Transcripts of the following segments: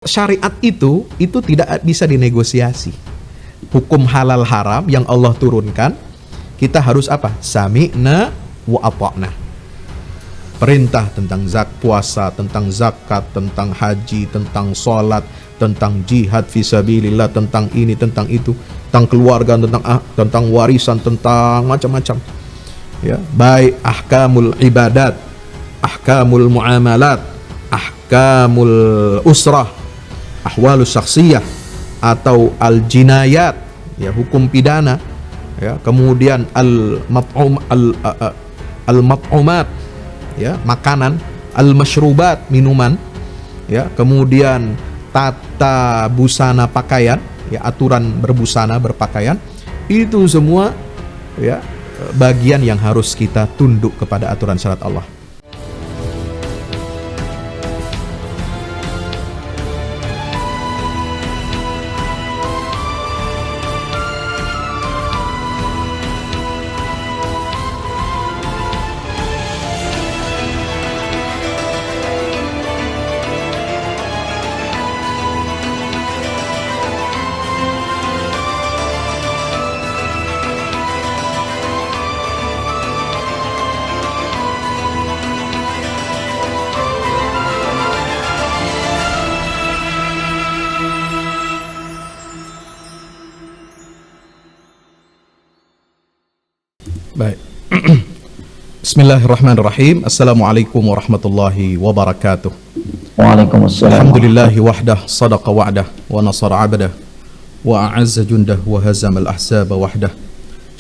Syariat itu tidak bisa dinegosiasi. Hukum halal haram yang Allah turunkan, kita harus apa? Sami'na wa ata'na. Perintah tentang puasa, tentang zakat, tentang haji, tentang sholat, tentang jihad fisabilillah, tentang ini, tentang itu, tentang keluarga, tentang warisan, tentang macam-macam. Ya, baik ahkamul ibadat, ahkamul muamalat, ahkamul usrah, ahwalus syakhsiyah, atau al-jinayat, ya, hukum pidana, ya, kemudian al-mat'umat, ya, makanan, al-masyrubat, minuman, ya, kemudian tata busana pakaian, ya, aturan berbusana, berpakaian, itu semua, ya, bagian yang harus kita tunduk kepada aturan syariat Allah. Baik. Bismillahirrahmanirrahim. Assalamualaikum warahmatullahi wabarakatuh. Waalaikumsalam. Alhamdulillahi wahdah, sadaqa wa'dah, wa nasara 'abdah, wa a'azza jundah, wa hazama al-ahzaba wahdah.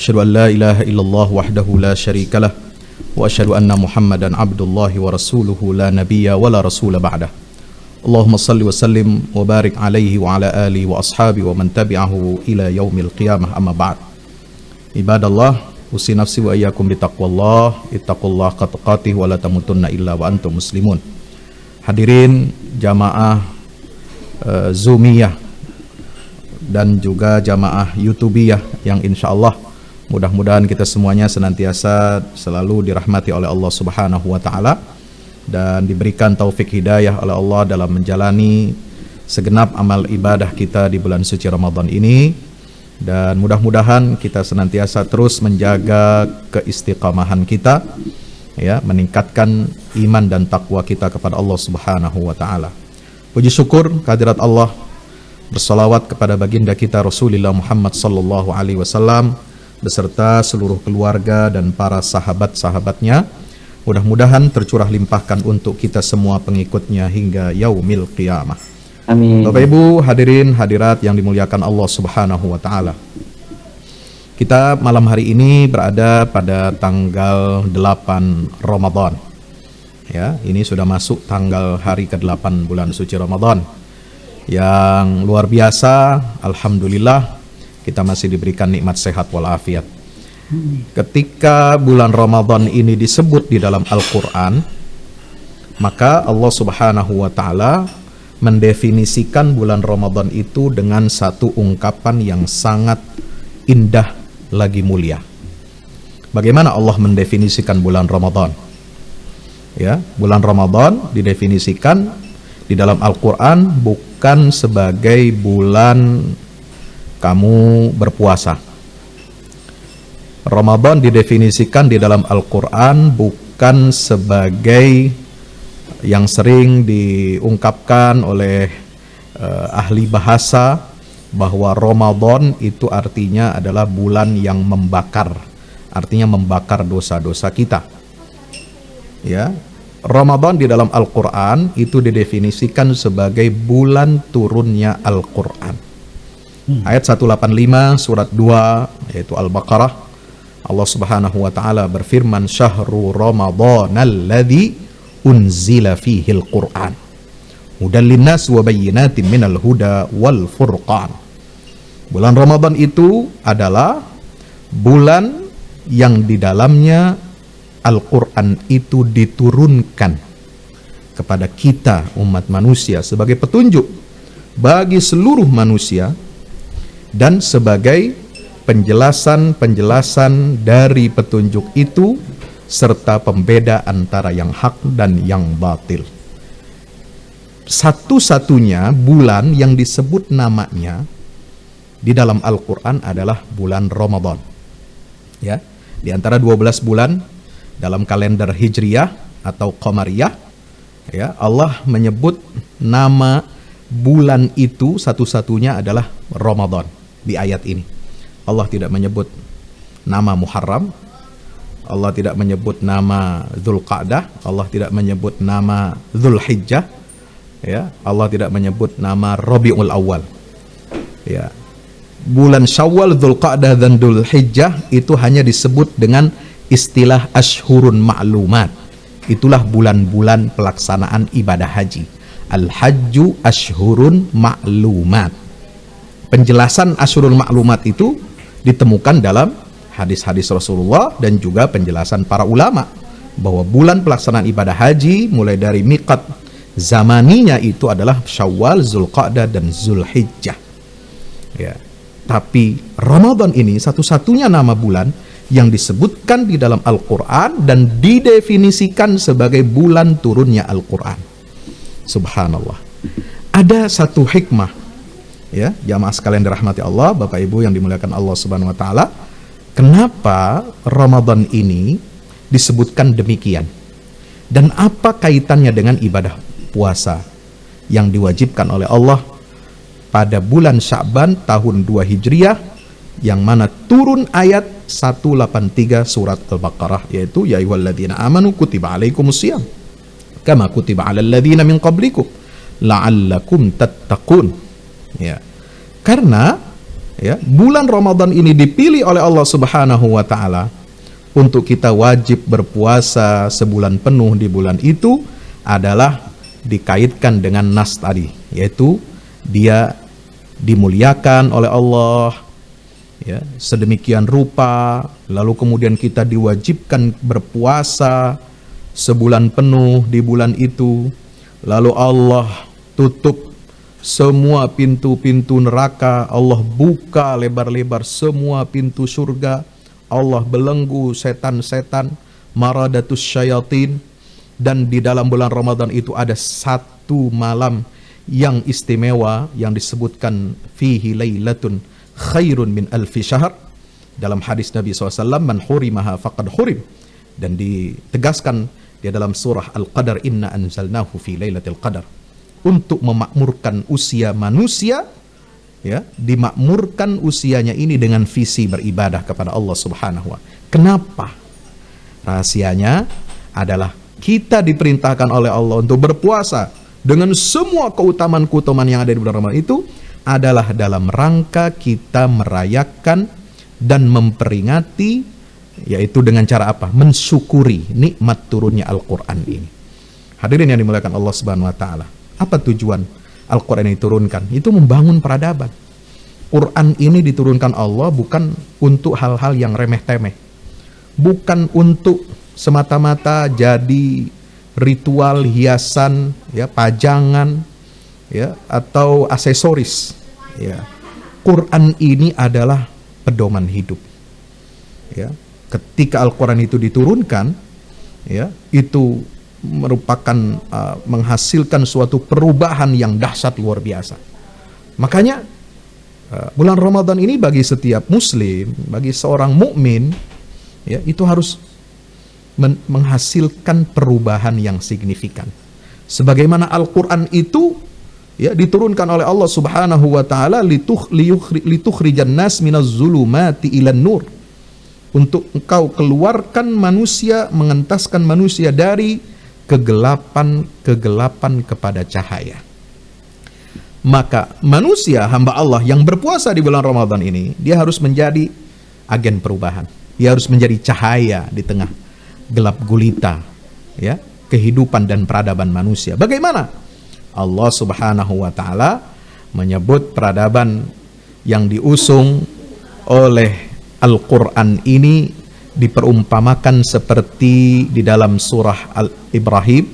Asyhadu an la ilaha illallah wahdahu la syarikalah, wa asyhadu anna Muhammadan abdullahi wa rasuluhu la nabiyya wa la rasula ba'dah. Allahumma salli wa sallim wa barik alaihi wa ala alihi wa ashabi wa man tabi'ahu ila yaumil qiyamah, amma ba'd. Ibadallah, usi nafsi wa iyyakum bitaqwallah, ittaqullah qatqatih wa la tamutunna illa wa antum muslimun. Hadirin jamaah Zoomiyah dan juga jamaah YouTubiyah yang insyaallah mudah-mudahan kita semuanya senantiasa selalu dirahmati oleh Allah Subhanahu wa taala dan diberikan taufik hidayah oleh Allah dalam menjalani segenap amal ibadah kita di bulan suci Ramadan ini. Dan mudah-mudahan kita senantiasa terus menjaga keistiqamahan kita, ya, meningkatkan iman dan takwa kita kepada Allah Subhanahu wa taala. Puji syukur kehadirat Allah, bersalawat kepada baginda kita Rasulullah Muhammad sallallahu alaihi wasallam beserta seluruh keluarga dan para sahabat-sahabatnya. Mudah-mudahan tercurah limpahkan untuk kita semua pengikutnya hingga yaumil qiyamah. Amin. Bapak Ibu hadirin hadirat yang dimuliakan Allah Subhanahu wa taala. Kita malam hari ini berada pada tanggal 8 Ramadan. Ya, ini sudah masuk tanggal hari ke-8 bulan suci Ramadan. Yang luar biasa, alhamdulillah kita masih diberikan nikmat sehat walafiat. Ketika bulan Ramadan ini disebut di dalam Al-Qur'an, maka Allah Subhanahu wa taala mendefinisikan bulan Ramadan itu dengan satu ungkapan yang sangat indah lagi mulia. Bagaimana Allah mendefinisikan bulan Ramadan? Ya, bulan Ramadan didefinisikan di dalam Al-Quran bukan sebagai bulan kamu berpuasa. Ramadan didefinisikan di dalam Al-Quran bukan sebagai yang sering diungkapkan oleh ahli bahasa bahwa Ramadan itu artinya adalah bulan yang membakar, artinya membakar dosa-dosa kita. Ya, Ramadan di dalam Al-Quran itu didefinisikan sebagai bulan turunnya Al-Quran. Ayat 185 surat 2 yaitu Al-Baqarah, Allah Subhanahu wa taala berfirman, "Syahrul Ramadhanalladzi unzila fihil Qur'an hudan linnas wa bayyinatin minal huda wal furqan." Bulan Ramadan itu adalah bulan yang di dalamnya Al-Quran itu diturunkan kepada kita umat manusia sebagai petunjuk bagi seluruh manusia dan sebagai penjelasan-penjelasan dari petunjuk itu serta pembeda antara yang hak dan yang batil. satu-satunya bulan yang disebut namanya di dalam Al-Quran adalah bulan Ramadan. Ya, di antara 12 bulan dalam kalender Hijriyah atau Qamariyah, ya, Allah menyebut nama bulan itu satu-satunya adalah Ramadan di ayat ini. Allah tidak menyebut nama Muharram, Allah tidak menyebut nama Dzulqa'dah, Allah tidak menyebut nama Dzulhijjah, ya, Allah tidak menyebut nama Rabiul Awal. Ya. Bulan Syawal, Dzulqa'dah dan Dzulhijjah itu hanya disebut dengan istilah Ashhurun Ma'lumat. Itulah bulan-bulan pelaksanaan ibadah haji. Al-Hajju Ashhurun Ma'lumat. Penjelasan Ashhurun Ma'lumat itu ditemukan dalam hadis-hadis Rasulullah dan juga penjelasan para ulama bahwa bulan pelaksanaan ibadah haji mulai dari miqat zamaninya itu adalah Syawal, Dzulqa'dah dan Dzulhijjah. Ya. Tapi Ramadan ini satu-satunya nama bulan yang disebutkan di dalam Al-Quran dan didefinisikan sebagai bulan turunnya Al-Quran. Subhanallah. Ada satu hikmah, ya, jamaah sekalian dirahmati Allah, Bapak Ibu yang dimuliakan Allah Subhanahu wa taala. Kenapa Ramadan ini disebutkan demikian? Dan apa kaitannya dengan ibadah puasa yang diwajibkan oleh Allah pada bulan Sya'ban tahun 2 Hijriah, yang mana turun ayat 183 surat Al-Baqarah, yaitu ya ayyuhalladzina amanu kutiba alaikumusiyam kama kutiba alal ladzina min qablikum la'allakum tattaqun. Ya. Karena ya, bulan Ramadan ini dipilih oleh Allah Subhanahu wa taala untuk kita wajib berpuasa sebulan penuh di bulan itu adalah dikaitkan dengan nas tadi, yaitu dia dimuliakan oleh Allah, ya, sedemikian rupa, lalu kemudian kita diwajibkan berpuasa sebulan penuh di bulan itu, lalu Allah tutup semua pintu-pintu neraka, Allah buka lebar-lebar semua pintu surga, Allah belenggu setan-setan, maradatus syayatin. Dan di dalam bulan Ramadan itu ada satu malam yang istimewa yang disebutkan fihi lailatun khairun min alfi syahr. Dalam hadis Nabi SAW, man hurimaha faqad hurim. Dan ditegaskan di dalam surah Al-Qadar, inna anzalnahu fi lailatul qadar. Untuk memakmurkan usia manusia, ya, dimakmurkan usianya ini dengan visi beribadah kepada Allah Subhanahu wa ta'ala. Kenapa? Rahasianya adalah kita diperintahkan oleh Allah untuk berpuasa dengan semua keutamaan-keutamaan yang ada di bulan Ramadan itu adalah dalam rangka kita merayakan dan memperingati, yaitu dengan cara apa? Mensyukuri nikmat turunnya Al-Quran ini. Hadirin yang dimuliakan Allah Subhanahu wa ta'ala, apa tujuan Al-Quran ini diturunkan? Itu membangun peradaban. Quran ini diturunkan Allah bukan untuk hal-hal yang remeh-temeh, bukan untuk semata-mata jadi ritual, hiasan, ya, pajangan, ya, atau aksesoris. Ya. Quran ini adalah pedoman hidup. Ya. Ketika Al-Quran itu diturunkan, ya, itu merupakan menghasilkan suatu perubahan yang dahsyat luar biasa. Makanya bulan Ramadan ini bagi setiap muslim, bagi seorang mukmin, ya, itu harus menghasilkan perubahan yang signifikan. Sebagaimana Al-Quran itu, ya, diturunkan oleh Allah Subhanahu wa ta'ala litukhrijan nas minaz zulumati ilan nur, untuk engkau keluarkan manusia, mengentaskan manusia dari kegelapan kepada cahaya. Maka manusia, hamba Allah yang berpuasa di bulan Ramadan ini, dia harus menjadi agen perubahan. Dia harus menjadi cahaya di tengah gelap gulita, ya, kehidupan dan peradaban manusia. Bagaimana? Allah Subhanahu wa ta'ala menyebut peradaban yang diusung oleh Al-Quran ini diperumpamakan seperti di dalam surah Al-Ibrahim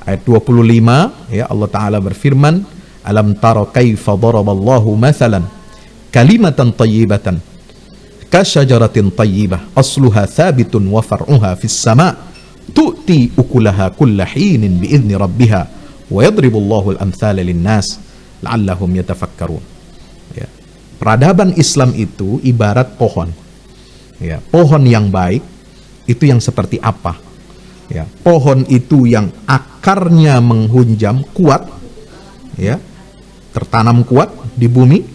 ayat 25, ya, Allah Ta'ala berfirman, alam tara kaifa daraballahu mathalan kalimatan tayyibatan kasyajaratin tayyibah asluha thabitun wa far'uha fis sama' tu'ti ukulaha kulla hinin bi'izni rabbiha wa yadribullahu al-amthala lin-nas la'allahum yatafakkarun. Ya. Peradaban Islam itu ibarat pohon. Ya, pohon yang baik itu yang seperti apa? Ya, pohon itu yang akarnya menghunjam kuat, ya, tertanam kuat di bumi,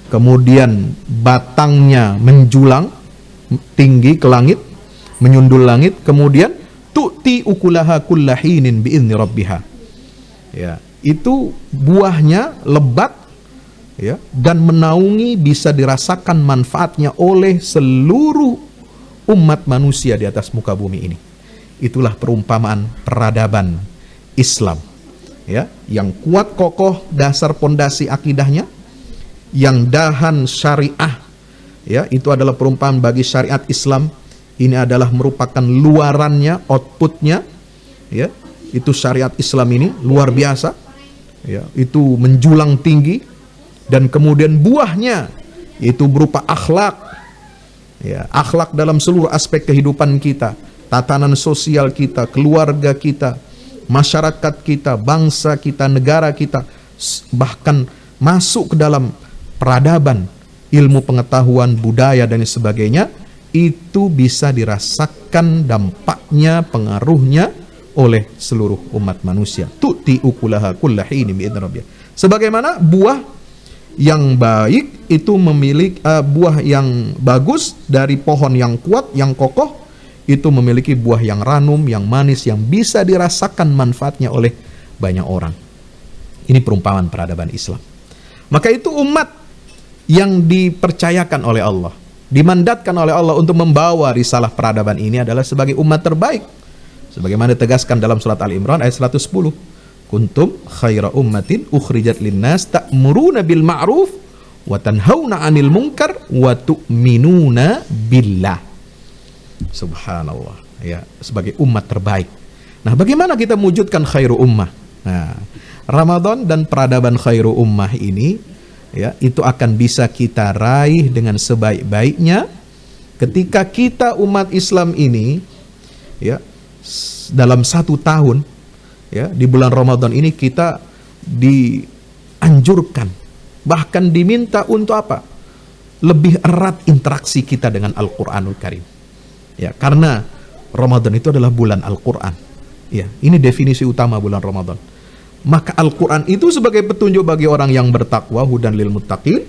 kemudian batangnya menjulang tinggi ke langit, menyundul langit, kemudian tu'ti ukulaha kullahinin bi'izni rabbiha. Ya, itu buahnya lebat, ya, dan menaungi, bisa dirasakan manfaatnya oleh seluruh umat manusia di atas muka bumi ini. Itulah perumpamaan peradaban Islam, ya, yang kuat kokoh dasar pondasi akidahnya, yang dahan syariah, ya, itu adalah perumpamaan bagi syariat Islam. Ini adalah merupakan luarannya, outputnya, ya, itu syariat Islam ini luar biasa, ya, itu menjulang tinggi, dan kemudian buahnya itu berupa akhlak, ya, akhlak dalam seluruh aspek kehidupan kita, tatanan sosial kita, keluarga kita, masyarakat kita, bangsa kita, negara kita, bahkan masuk ke dalam peradaban, ilmu pengetahuan, budaya dan sebagainya. Itu bisa dirasakan dampaknya, pengaruhnya oleh seluruh umat manusia. Tu'ti ukulaha kullahini bi'idzni rabbih. Sebagaimana buah yang baik itu memiliki buah yang bagus dari pohon yang kuat, yang kokoh, itu memiliki buah yang ranum, yang manis, yang bisa dirasakan manfaatnya oleh banyak orang. Ini perumpamaan peradaban Islam. Maka itu umat yang dipercayakan oleh Allah, dimandatkan oleh Allah untuk membawa risalah peradaban ini adalah sebagai umat terbaik. Sebagaimana ditegaskan dalam surat Al-Imran ayat 110. Kuntum khaira ummatin ukhrijat linnas ta'muruna bil ma'ruf wa tanhauna 'anil munkar wa tu'minuna billah. Subhanallah, ya, sebagai umat terbaik. Nah, bagaimana kita mewujudkan khairu ummah? Nah, Ramadan dan peradaban khairu ummah ini, ya, itu akan bisa kita raih dengan sebaik-baiknya ketika kita umat Islam ini, ya, dalam 1 tahun, ya, di bulan Ramadan ini kita dianjurkan, bahkan diminta untuk apa? Lebih erat interaksi kita dengan Al-Quranul Karim. Ya, karena Ramadan itu adalah bulan Al-Quran. Ya, ini definisi utama bulan Ramadan. Maka Al-Quran itu sebagai petunjuk bagi orang yang bertakwa, hudan lil muttaqin.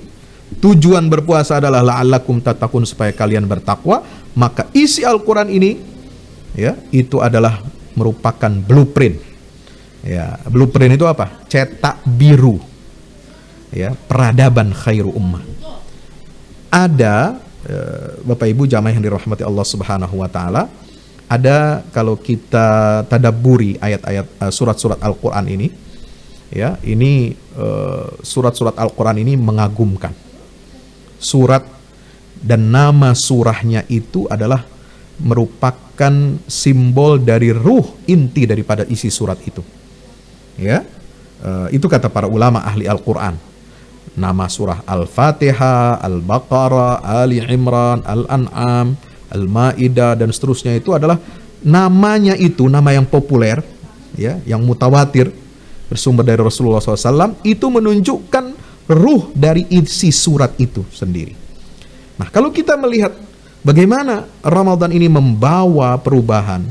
Tujuan berpuasa adalah la'allakum tattaqun, supaya kalian bertakwa. Maka isi Al-Quran ini, ya, itu adalah merupakan blueprint. Ya, blueprint itu apa? Cetak biru, ya, peradaban khairu ummah. Ada Bapak Ibu jamaah yang dirahmati Allah Subhanahu wa taala, ada, kalau kita tadabburi ayat-ayat surat-surat Al-Qur'an ini, ya, ini surat-surat Al-Qur'an ini mengagumkan. Surat dan nama surahnya itu adalah merupakan simbol dari ruh inti daripada isi surat itu. Ya, itu kata para ulama ahli Al-Qur'an. Nama surah Al-Fatihah, Al-Baqarah, Ali Imran, Al-An'am, Al-Ma'idah dan seterusnya itu adalah namanya, itu nama yang populer, ya, yang mutawatir, bersumber dari Rasulullah SAW, itu menunjukkan ruh dari isi surat itu sendiri. Nah, kalau kita melihat bagaimana Ramadan ini membawa perubahan,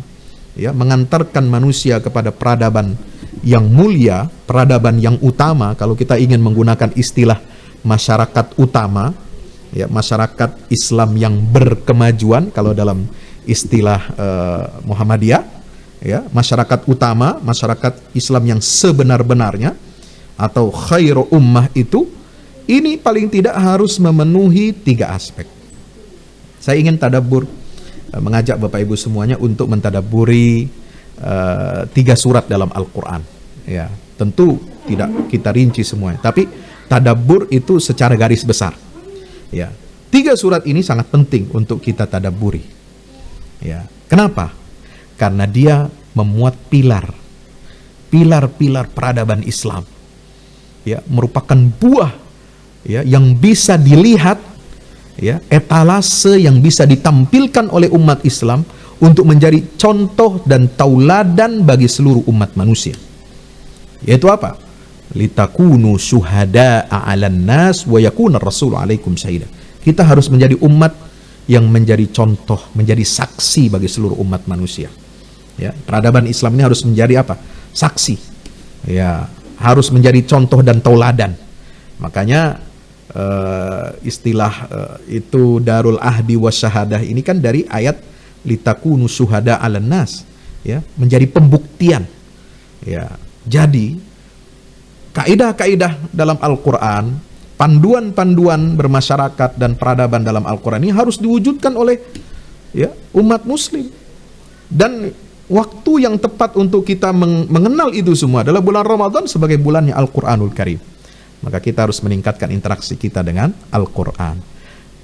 ya, mengantarkan manusia kepada peradaban yang mulia, peradaban yang utama, kalau kita ingin menggunakan istilah masyarakat utama, ya, masyarakat Islam yang berkemajuan kalau dalam istilah Muhammadiyah, ya, masyarakat utama, masyarakat Islam yang sebenar-benarnya atau khairu ummah itu, ini paling tidak harus memenuhi 3 aspek. Saya ingin tadabbur, mengajak Bapak Ibu semuanya untuk mentadabburi 3 surat dalam Al-Quran. Ya, tentu tidak kita rinci semuanya, tapi tadabbur itu secara garis besar. Ya, 3 surat ini sangat penting untuk kita tadabburi. Ya, kenapa? Karena dia memuat pilar-pilar peradaban Islam. Ya, merupakan buah, ya, yang bisa dilihat, ya, etalase yang bisa ditampilkan oleh umat Islam untuk menjadi contoh dan tauladan bagi seluruh umat manusia. Yaitu apa? Litakunu syuhada'a 'alan nas wa yakuna ar-rasulu 'alaikum syahida. Kita harus menjadi umat yang menjadi contoh, menjadi saksi bagi seluruh umat manusia. Ya, peradaban Islam ini harus menjadi apa? Saksi. Ya, harus menjadi contoh dan tauladan. Makanya istilah itu darul ahdi wasyahadah ini kan dari ayat litakunu syuhada 'alan nas, ya, menjadi pembuktian. Ya, jadi kaidah-kaidah dalam Al-Qur'an, panduan-panduan bermasyarakat dan peradaban dalam Al-Qur'an ini harus diwujudkan oleh ya umat muslim. Dan waktu yang tepat untuk kita mengenal itu semua adalah bulan Ramadan sebagai bulannya Al-Qur'anul Karim. Maka kita harus meningkatkan interaksi kita dengan Al-Qur'an.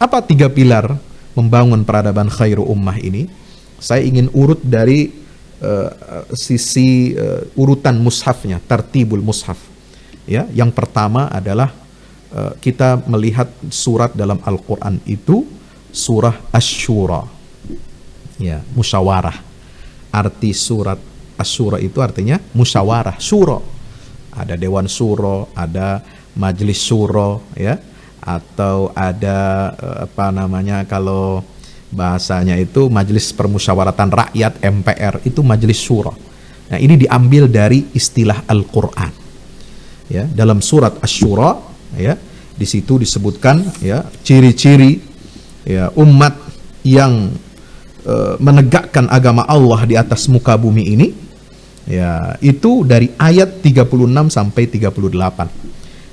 Apa 3 pilar membangun peradaban khairu ummah ini? Saya ingin urut dari sisi urutan mushafnya, tartibul mushaf. Ya, yang pertama adalah kita melihat surat dalam Al-Qur'an itu surah Asy-Syura. Ya, musyawarah. Arti surat Asy-Syura itu artinya musyawarah, syura. Ada dewan syura, ada majelis syura, ya, atau ada apa namanya kalau bahasanya itu majelis permusyawaratan rakyat, MPR, itu majelis syura. Nah, ini diambil dari istilah Al-Qur'an. Ya, dalam surat Asy-Syura, ya, di situ disebutkan ya ciri-ciri ya umat yang menegakkan agama Allah di atas muka bumi ini. Ya, itu dari ayat 36 sampai 38.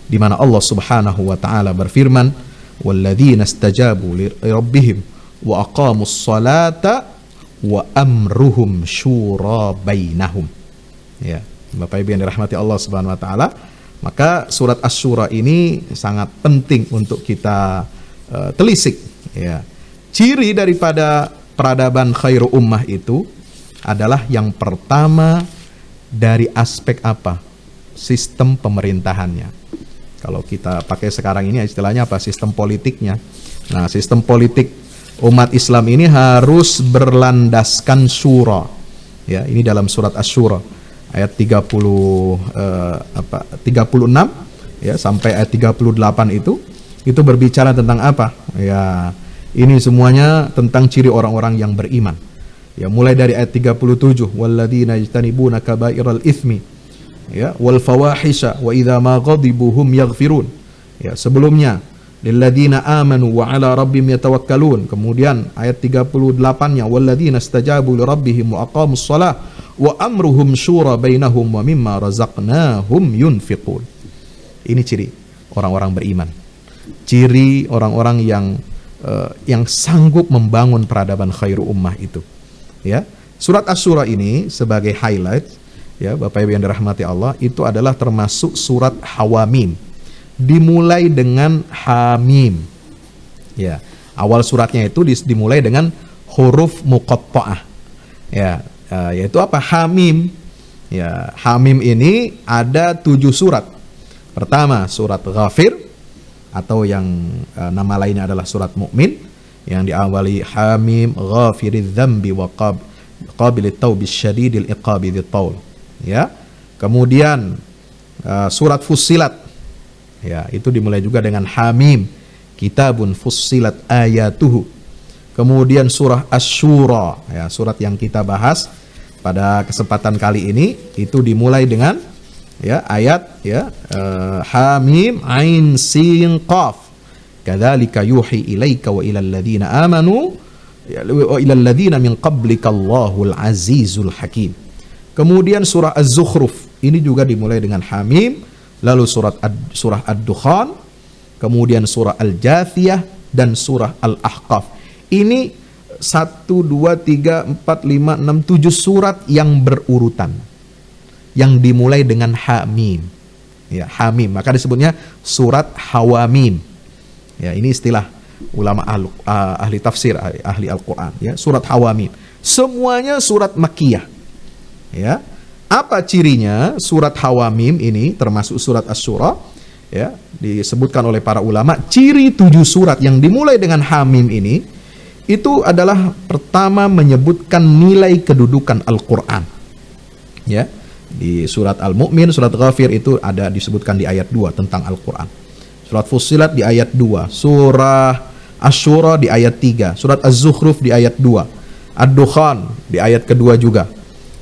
Di mana Allah Subhanahu wa taala berfirman, "Walladzina istajabu li rabbihim wa aqamus salata wa amruhum syura bainahum." Ya, Bapak Ibu yang dirahmati Allah Subhanahu wa taala, maka surat Asy-Syura ini sangat penting untuk kita telisik, ya. Ciri daripada peradaban khairu ummah itu adalah yang pertama dari aspek apa? Sistem pemerintahannya. Kalau kita pakai sekarang ini istilahnya apa? Sistem politiknya. Nah, sistem politik umat Islam ini harus berlandaskan syura. Ya, ini dalam surat Asy-Syura ayat 36 ya sampai ayat 38 itu berbicara tentang apa? Ya, ini semuanya tentang ciri orang-orang yang beriman. Ya, mulai dari ayat 37, walladzina yajtanibuna kaba'iral itsmi ya wal fawahisha wa idza ma ghadibu hum yaghfirun. Ya, sebelumnya lilladzina amanu wa 'ala rabbihim yatawakkalun. Kemudian ayat 38-nya walladzina istajabu li rabbihim wa aqamus shalah wa amruhum syura bainahum wa mimma razaqnahum yunfiqun. Ini ciri orang-orang beriman. Ciri orang-orang yang sanggup membangun peradaban khairu ummah itu. Ya, surat Asy-Syura ini sebagai highlight, ya Bapak Ibu yang dirahmati Allah, itu adalah termasuk surat Hawamim. Dimulai dengan Hamim. Ya, awal suratnya itu dimulai dengan huruf muqatta'ah. Ya, yaitu apa? Hamim. Ya, Hamim ini ada 7 surat. Pertama surat Ghafir, atau yang nama lainnya adalah surat Mukmin, yang diawali Hamim ghafiridz dzambi wa qabilit taubis syadidil iqabi dzit taul. Ya. Kemudian surat Fussilat, ya, itu dimulai juga dengan Hamim, kitabun fussilat ayatuhu. Kemudian surah Asy-Syura, ya, surat yang kita bahas pada kesempatan kali ini, itu dimulai dengan ya ayat ya Hamim Ain Sin Qaf. Kadzalika yuhi ilaika wa ilal ladzina amanu wa ilal ladzina min qablika Allahul Azizul Hakim. Kemudian surah Az-Zukhruf ini juga dimulai dengan Hamim, lalu surah Ad-Dukhan, kemudian surah Al-Jathiyah dan surah Al-Ahqaf. Ini 1 2 3 4 5 6 7 surat yang berurutan, yang dimulai dengan Hamim. Ya, Hamim, maka disebutnya surat Hawamim. Ya, ini istilah ulama ahli tafsir, ahli Al-Qur'an, ya, surat Hawamim. Semuanya surat Makkiyah. Ya. Apa cirinya surat Hawamim ini termasuk surat Asy-Syura? Ya, disebutkan oleh para ulama, ciri 7 surat yang dimulai dengan Hamim ini itu adalah pertama menyebutkan nilai kedudukan Al-Qur'an. Ya. Di surat Al-Mu'min, surat Ghafir itu ada disebutkan di ayat 2 tentang Al-Quran. Surat Fussilat di ayat 2, surah Asy-Syura di ayat 3, surat Az-Zukhruf di ayat 2, Ad-Dukhan di ayat kedua juga.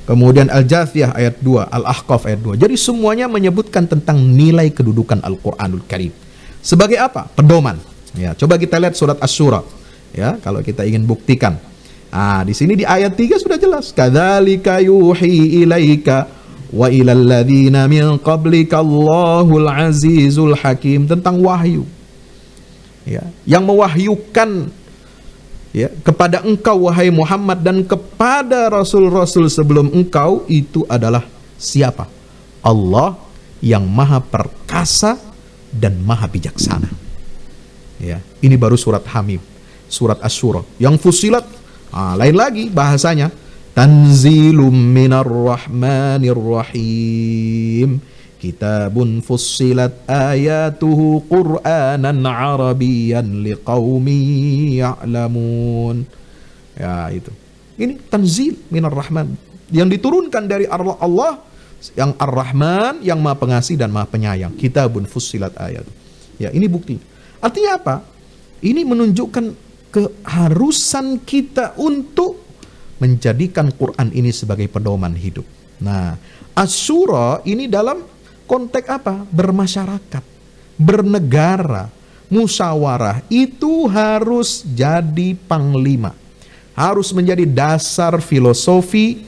Kemudian Al-Jathiyah ayat 2, Al-Ahqaf ayat 2. Jadi semuanya menyebutkan tentang nilai kedudukan Al-Quranul Karim. Sebagai apa? Pedoman. Ya, coba kita lihat surat Asy-Syura. Ya, kalau kita ingin buktikan. Di sini di ayat 3 sudah jelas. Kadzalika yuhi ilaika wa ilal ladzina min qablika Allahul Azizul Hakim, tentang wahyu. Ya, yang mewahyukan ya kepada engkau wahai Muhammad dan kepada rasul-rasul sebelum engkau itu adalah siapa? Allah yang maha perkasa dan maha bijaksana. Ya, ini baru surat Hamim, surat Asy-Syura. Yang Fussilat lain lagi bahasanya. Tanzilum minar rahmanir rahim, kitabun fussilat ayatuhu qur'anan arabiyyan liqaumin ya'lamun. Ya, itu. Ini tanzil minar rahman, yang diturunkan dari Allah yang Ar-Rahman, yang Maha Pengasih dan Maha Penyayang. Kitabun fussilat ayat. Ya, ini bukti. Artinya apa? Ini menunjukkan keharusan kita untuk menjadikan Quran ini sebagai pedoman hidup. Nah, Asy-Syura ini dalam konteks apa? Bermasyarakat, bernegara, musyawarah. Itu harus jadi panglima, harus menjadi dasar filosofi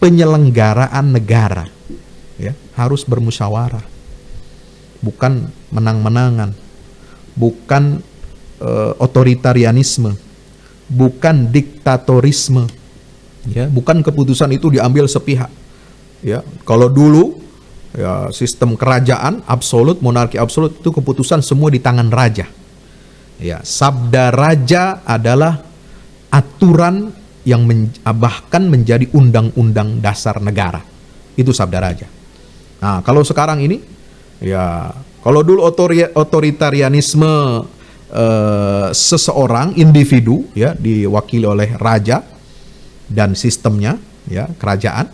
penyelenggaraan negara. Ya, harus bermusyawarah, bukan menang-menangan, bukan otoritarianisme, bukan diktatorisme. Ya, bukan keputusan itu diambil sepihak. Ya, kalau dulu ya sistem kerajaan absolut, monarki absolut, itu keputusan semua di tangan raja. Ya, sabda raja adalah aturan yang bahkan menjadi undang-undang dasar negara. Itu sabda raja. Nah, kalau sekarang ini ya, kalau dulu otoritarianisme seseorang individu ya diwakili oleh raja dan sistemnya ya kerajaan.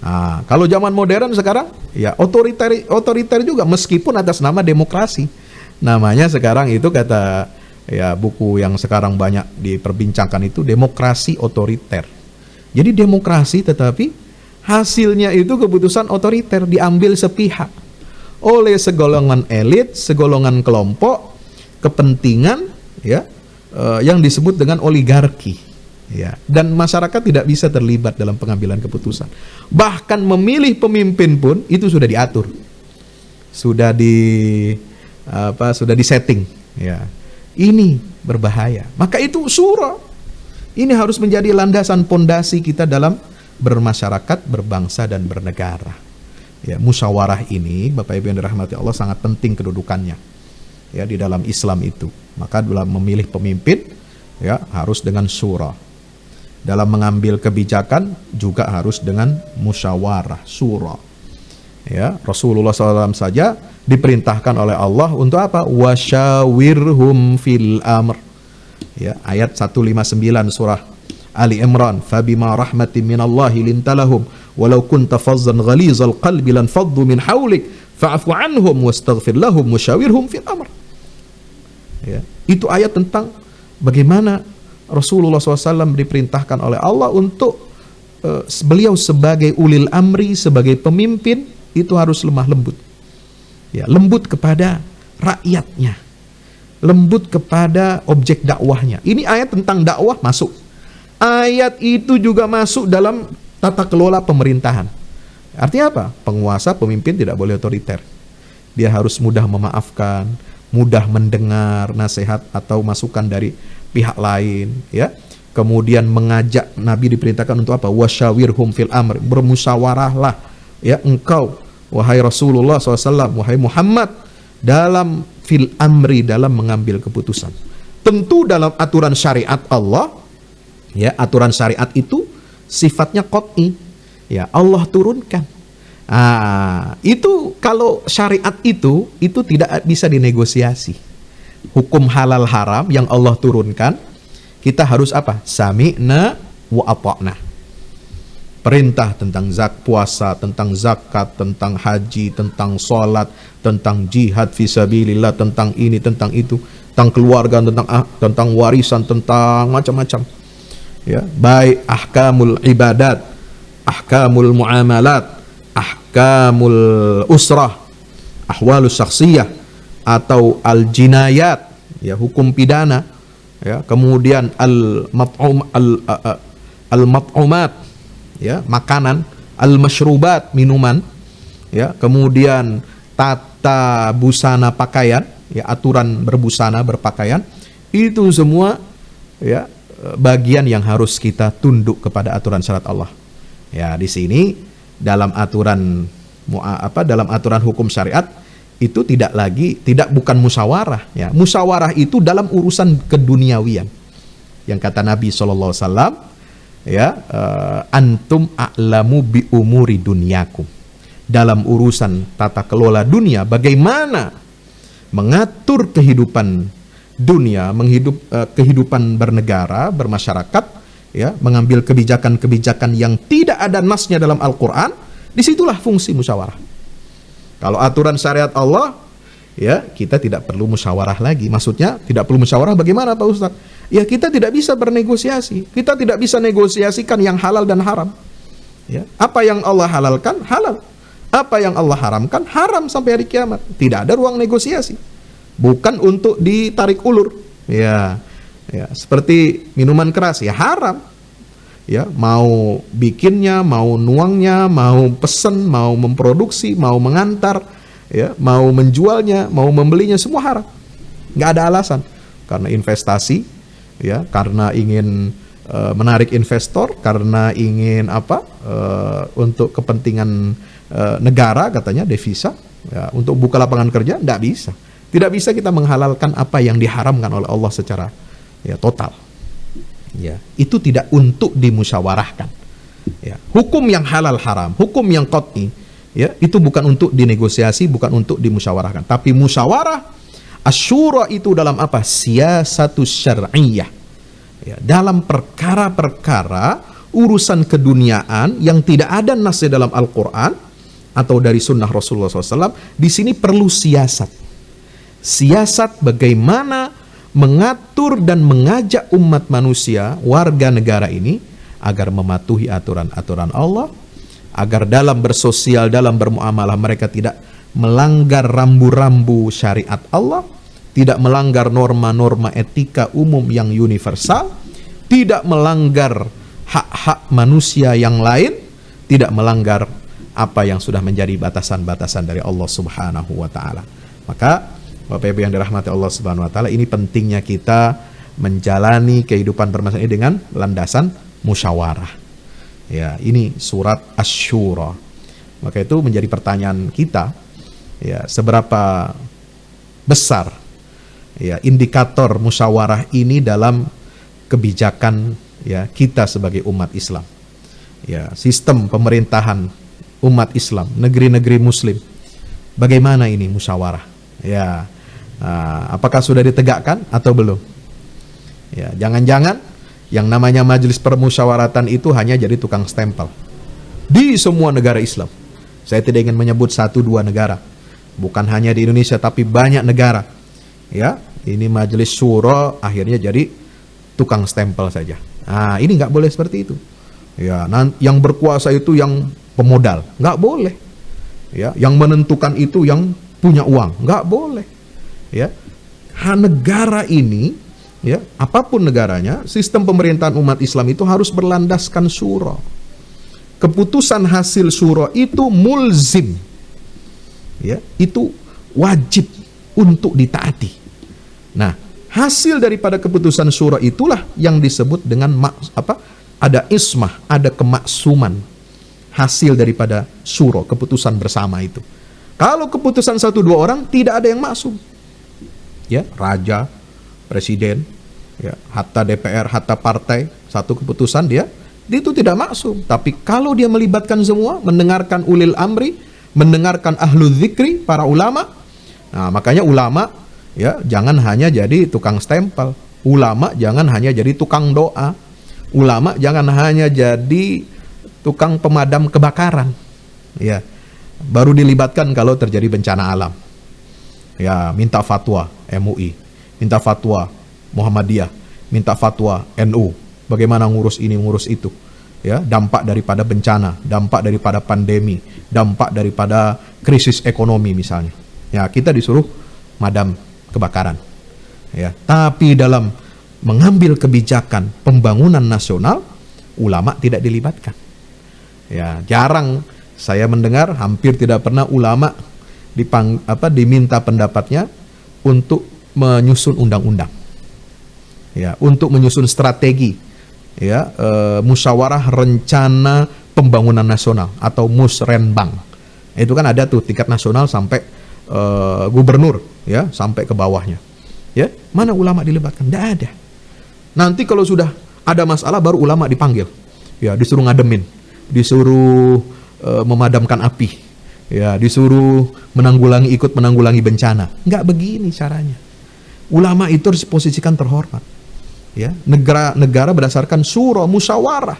Nah, kalau zaman modern sekarang ya otoriter juga meskipun atas nama demokrasi. Namanya sekarang itu kata ya buku yang sekarang banyak diperbincangkan itu demokrasi otoriter. Jadi demokrasi tetapi hasilnya itu keputusan otoriter diambil sepihak oleh segolongan elit, segolongan kelompok kepentingan ya yang disebut dengan oligarki. Ya, dan masyarakat tidak bisa terlibat dalam pengambilan keputusan. Bahkan memilih pemimpin pun itu sudah diatur, sudah disetting. Ya, ini berbahaya. Maka itu syura. Ini harus menjadi landasan pondasi kita dalam bermasyarakat, berbangsa dan bernegara. Ya, musyawarah ini, Bapak Ibu yang dirahmati Allah, sangat penting kedudukannya. Ya, di dalam Islam itu. Maka dalam memilih pemimpin, ya harus dengan syura. Dalam mengambil kebijakan juga harus dengan musyawarah, syura. Ya, Rasulullah SAW saja diperintahkan oleh Allah untuk apa? Wasyawirhum fil amr. Ya, ayat 159 surah Ali Imran, fabima rahmatin minallahi lintalahum walau kunta fazzan ghalizal qalbi lan faddu min hawlik fa'fu anhum wastaghfir lahum wasyawirhum fil amr. Ya, itu ayat tentang bagaimana Rasulullah SAW diperintahkan oleh Allah untuk beliau sebagai ulil amri, sebagai pemimpin itu harus lemah lembut. Ya, lembut kepada rakyatnya, lembut kepada objek dakwahnya. Ini ayat tentang dakwah masuk. Ayat itu juga masuk dalam tata kelola pemerintahan. Artinya apa? Penguasa, pemimpin tidak boleh otoriter. Dia harus mudah memaafkan, mudah mendengar nasihat atau masukan dari pihak lain, ya. Kemudian mengajak, Nabi diperintahkan untuk apa? Wasyawirhum fil amr, bermusyawarahlah ya engkau wahai Rasulullah SAW, wahai Muhammad, dalam fil amri, dalam mengambil keputusan. Tentu dalam aturan syariat Allah, ya, aturan syariat itu sifatnya qat'i, ya, Allah turunkan. Itu kalau syariat itu tidak bisa dinegosiasi. Hukum halal haram yang Allah turunkan, kita harus apa? Sami'na wa ata'na. perintah tentang puasa, tentang zakat, tentang haji, tentang sholat, tentang jihad fisabilillah, tentang ini, tentang itu, tentang keluarga, tentang warisan, tentang macam-macam. Ya, baik ahkamul ibadat, ahkamul muamalat, ahkamul usrah, ahwalus syakhsiyah, atau al jinayat, ya, hukum pidana, ya, kemudian al mat'umat, ya, makanan, al masyrubat, minuman, ya, kemudian tata busana pakaian, ya, aturan berbusana berpakaian, itu semua, ya, bagian yang harus kita tunduk kepada aturan syariat Allah. Ya, di sini dalam aturan hukum syariat itu tidak bukan musyawarah, ya. Musyawarah itu dalam urusan keduniawian. Yang kata Nabi SAW, ya, antum a'lamu bi umuri dunyakum. Dalam urusan tata kelola dunia, bagaimana mengatur kehidupan dunia, kehidupan bernegara, bermasyarakat, ya, mengambil kebijakan-kebijakan yang tidak ada nasnya dalam Al-Quran, disitulah fungsi musyawarah. Kalau aturan syariat Allah, ya, kita tidak perlu musyawarah lagi. Maksudnya tidak perlu musyawarah bagaimana Pak Ustadz? Ya, kita tidak bisa bernegosiasi. Kita tidak bisa negosiasikan yang halal dan haram. Ya, apa yang Allah halalkan, halal. Apa yang Allah haramkan, haram sampai hari kiamat. Tidak ada ruang negosiasi. Bukan untuk ditarik ulur. Ya, ya, seperti minuman keras, ya, haram. Ya, mau bikinnya, mau nuangnya, mau pesen, mau memproduksi, mau mengantar, ya, mau menjualnya, mau membelinya, semua haram. Nggak ada alasan. Karena investasi, ya, karena ingin menarik investor, karena ingin untuk kepentingan negara, katanya devisa, ya, untuk buka lapangan kerja, nggak bisa. Tidak bisa kita menghalalkan apa yang diharamkan oleh Allah secara, ya, total. Ya, itu tidak untuk dimusyawarahkan. Ya, hukum yang halal haram, hukum yang qat'i, ya, itu bukan untuk dinegosiasi, bukan untuk dimusyawarahkan. Tapi musyawarah asyura itu dalam apa? Siyasatus syar'iyyah. Ya, dalam perkara-perkara urusan keduniaan yang tidak ada nasnya dalam Al-Quran atau dari sunnah Rasulullah SAW, di sini perlu siasat. Siasat bagaimana mengatur dan mengajak umat manusia, warga negara ini, agar mematuhi aturan-aturan Allah, agar dalam bersosial, dalam bermuamalah mereka tidak melanggar rambu-rambu syariat Allah, tidak melanggar norma-norma etika umum yang universal, tidak melanggar hak-hak manusia yang lain, tidak melanggar apa yang sudah menjadi batasan-batasan dari Allah Subhanahu wa Ta'ala. Maka Bapak Ibu yang dirahmati Allah Subhanahu wa Ta'ala, ini pentingnya kita menjalani kehidupan bermasyarakat ini dengan landasan musyawarah. Ya, ini surat Asy-Syura. Maka itu menjadi pertanyaan kita, ya, seberapa besar, ya, indikator musyawarah ini dalam kebijakan, ya, kita sebagai umat Islam. Ya, sistem pemerintahan umat Islam, negeri-negeri muslim. Bagaimana ini musyawarah? Ya, apakah sudah ditegakkan atau belum? Ya, jangan-jangan yang namanya majelis permusyawaratan itu hanya jadi tukang stempel di semua negara Islam. Saya tidak ingin menyebut 1-2 negara, bukan hanya di Indonesia tapi banyak negara. Ya, ini majelis syuro akhirnya jadi tukang stempel saja. Nah, ini nggak boleh seperti itu. Ya, yang berkuasa itu yang pemodal, nggak boleh. Ya, yang menentukan itu yang punya uang, nggak boleh. Ya, negara ini, ya, apapun negaranya, sistem pemerintahan umat Islam itu harus berlandaskan syura. Keputusan hasil syura itu mulzim, ya, itu wajib untuk ditaati. Nah, hasil daripada keputusan syura itulah yang disebut dengan ada ismah, ada kemaksuman. Hasil daripada syura, keputusan bersama itu. Kalau keputusan 1-2 orang, tidak ada yang maksum. Ya, raja, presiden, ya, hatta DPR, hatta partai, satu keputusan dia itu tidak maksum. Tapi kalau dia melibatkan semua, mendengarkan ulil amri, mendengarkan ahlu dzikri, para ulama, nah, makanya ulama, ya, jangan hanya jadi tukang stempel. Ulama jangan hanya jadi tukang doa. Ulama jangan hanya jadi tukang pemadam kebakaran. Ya. Baru dilibatkan kalau terjadi bencana alam. Ya, minta fatwa MUI, minta fatwa Muhammadiyah, minta fatwa NU. Bagaimana ngurus ini, ngurus itu. Ya, dampak daripada bencana, dampak daripada pandemi, dampak daripada krisis ekonomi misalnya. Ya, kita disuruh madam kebakaran. Ya, tapi dalam mengambil kebijakan pembangunan nasional, ulama tidak dilibatkan. Ya, jarang saya mendengar, hampir tidak pernah ulama diminta pendapatnya untuk menyusun undang-undang. Ya, untuk menyusun strategi, ya, musyawarah rencana pembangunan nasional atau musrenbang. Itu kan ada tuh tingkat nasional sampai gubernur, ya, sampai ke bawahnya. Ya, mana ulama dilibatkan? Tidak ada. Nanti kalau sudah ada masalah baru ulama dipanggil. Ya, disuruh ngademin, disuruh memadamkan api, ya, disuruh ikut menanggulangi bencana. Nggak begini caranya. Ulama itu harus posisikan terhormat. Ya, negara berdasarkan syura musyawarah.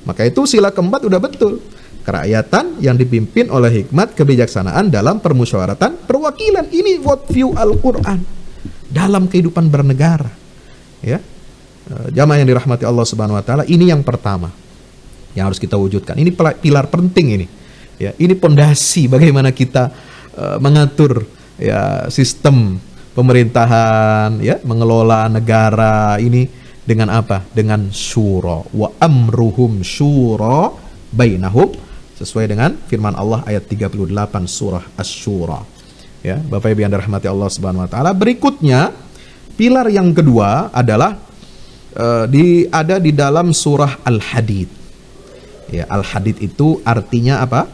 Maka itu sila keempat udah betul. Kerakyatan yang dipimpin oleh hikmat kebijaksanaan dalam permusyawaratan perwakilan. Ini worldview Al-Quran dalam kehidupan bernegara. Ya, jamaah yang dirahmati Allah Subhanahu Wa Taala, ini yang pertama yang harus kita wujudkan. Ini pilar penting ini. Ya, ini pondasi bagaimana kita mengatur, ya, sistem pemerintahan, ya, mengelola negara ini dengan apa? Dengan syura. Wa amruhum syura bainahum, sesuai dengan firman Allah ayat 38 surah Asy-Syura. Ya, Bapak Ibu yang dirahmati Allah Subhanahu Wa Taala. Berikutnya, pilar yang kedua adalah ada di dalam surah Al-Hadid. Ya, Al-Hadid itu artinya apa?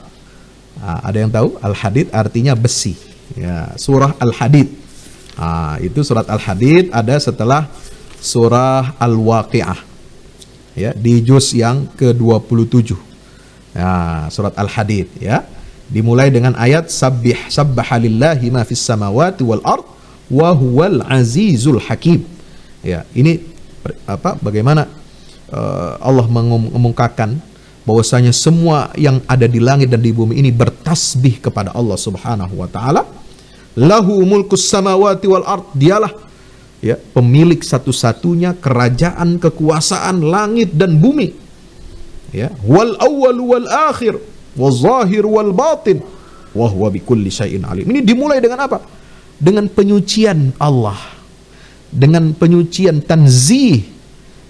Ada yang tahu? Al-Hadid artinya besi. Ya, surah Al-Hadid. Itu surat Al-Hadid ada setelah surah Al-Waqi'ah. Ya, di juz yang ke-27. Ya, surat Al-Hadid, ya. Dimulai dengan ayat sabbaha ma fis samawati wal ard wa huwal azizul hakim. Ya, ini bagaimana Allah mengumumkakan bahwasanya semua yang ada di langit dan di bumi ini bertasbih kepada Allah Subhanahu wa taala. Lahu mulkus samawati wal ard, dialah, ya, pemilik satu-satunya kerajaan kekuasaan langit dan bumi. Ya, wal awwal wal akhir, wal zahir wal batin, wa huwa bikulli syai'in alim. Ini dimulai dengan apa? Dengan penyucian Allah. Dengan penyucian tanzih,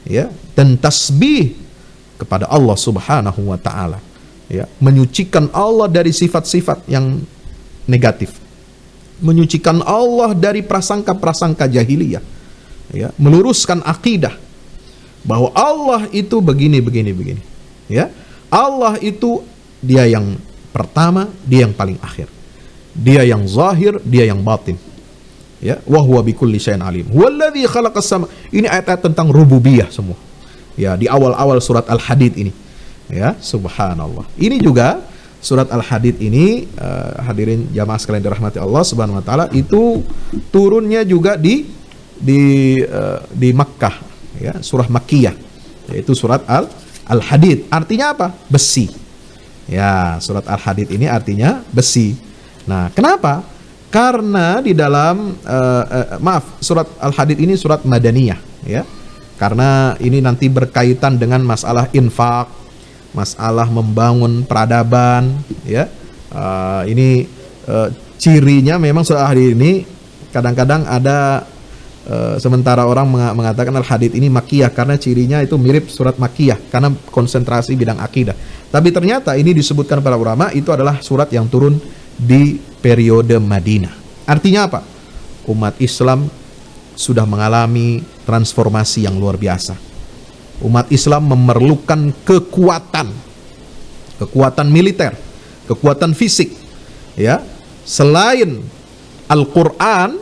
ya, dan tasbih kepada Allah Subhanahu wa taala. Ya, menyucikan Allah dari sifat-sifat yang negatif. Menyucikan Allah dari prasangka-prasangka jahiliyah. Ya, meluruskan akidah bahwa Allah itu begini. Ya, Allah itu dia yang pertama, dia yang paling akhir. Dia yang zahir, dia yang batin. Ya, wa huwa bikulli syai'in alim. Huwallazi khalaqas sama. Ini ayat-ayat tentang rububiyah semua. Ya, di awal-awal surat Al-Hadid ini. Ya, subhanallah. Ini juga surat Al-Hadid ini, hadirin jamaah sekalian dirahmati Allah Subhanahu wa taala, itu turunnya juga di Makkah, ya, surah Makkiyah, yaitu surat Al-Hadid. Artinya apa? Besi. Ya, surat Al-Hadid ini artinya besi. Nah, kenapa? Karena di dalam surat Al-Hadid ini surat Madaniyah, ya. Karena ini nanti berkaitan dengan masalah infak, masalah membangun peradaban, ya. Ini cirinya memang surah Al-Hadid ini kadang-kadang ada sementara orang mengatakan Al-Hadid ini Makkiyah karena cirinya itu mirip surat Makkiyah karena konsentrasi bidang akidah. Tapi ternyata ini disebutkan para ulama itu adalah surat yang turun di periode Madinah. Artinya apa? Umat Islam sudah mengalami transformasi yang luar biasa. Umat Islam memerlukan kekuatan militer, kekuatan fisik, ya, selain Al-Quran